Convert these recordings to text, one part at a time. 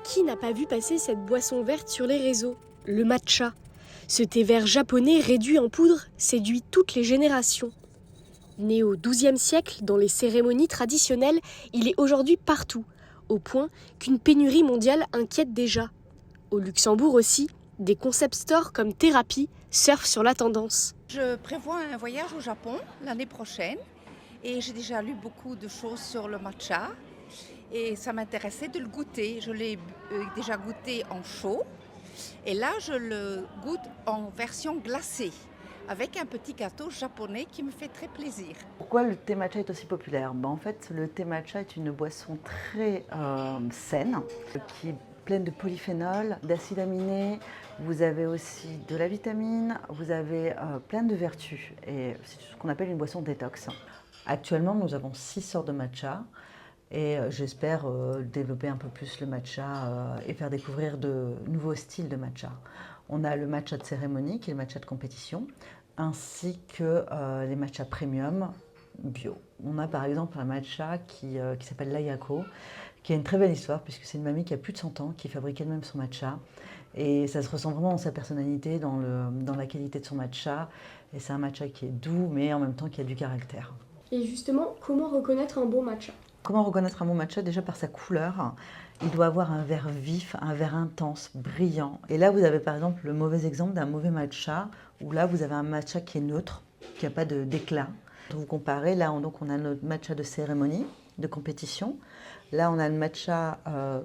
Qui n'a pas vu passer cette boisson verte sur les réseaux? Le matcha. Ce thé vert japonais réduit en poudre séduit toutes les générations. Né au XIIe siècle dans les cérémonies traditionnelles, il est aujourd'hui partout, au point qu'une pénurie mondiale inquiète déjà. Au Luxembourg aussi, des concept stores comme Thérapie surfent sur la tendance. Je prévois un voyage au Japon l'année prochaine et j'ai déjà lu beaucoup de choses sur le matcha et ça m'intéressait de le goûter. Je l'ai déjà goûté en chaud et là je le goûte en version glacée avec un petit gâteau japonais qui me fait très plaisir. Pourquoi le thé matcha est aussi populaire? En fait, le thé matcha est une boisson très saine, qui est pleine de polyphénols, d'acides aminés. Vous avez aussi de la vitamine, vous avez plein de vertus. Et c'est ce qu'on appelle une boisson détox. Actuellement, nous avons 6 sortes de matcha. Et j'espère développer un peu plus le matcha et faire découvrir de nouveaux styles de matcha. On a le matcha de cérémonie, qui est le matcha de compétition, ainsi que les matchas premium bio. On a par exemple un matcha qui s'appelle l'Ayako, qui a une très belle histoire, puisque c'est une mamie qui a plus de 100 ans, qui fabrique elle-même son matcha. Et ça se ressent vraiment dans sa personnalité, dans la qualité de son matcha. Et c'est un matcha qui est doux, mais en même temps qui a du caractère. Et justement, comment reconnaître un bon matcha? Comment reconnaître un bon matcha? Déjà par sa couleur. Il doit avoir un vert vif, un vert intense, brillant. Et là, vous avez par exemple le mauvais exemple d'un mauvais matcha, où là, vous avez un matcha qui est neutre, qui n'a pas d'éclat. Vous comparez, là, on a notre matcha de cérémonie, de compétition. Là, on a le matcha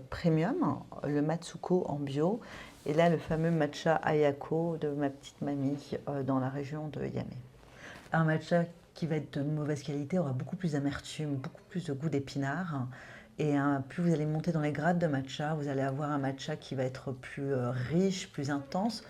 premium, le Matsuko en bio. Et là, le fameux matcha Ayako de ma petite mamie dans la région de Yamé. Un matcha qui va être de mauvaise qualité aura beaucoup plus d'amertume, beaucoup plus de goût d'épinard. Et plus vous allez monter dans les grades de matcha, vous allez avoir un matcha qui va être plus riche, plus intense.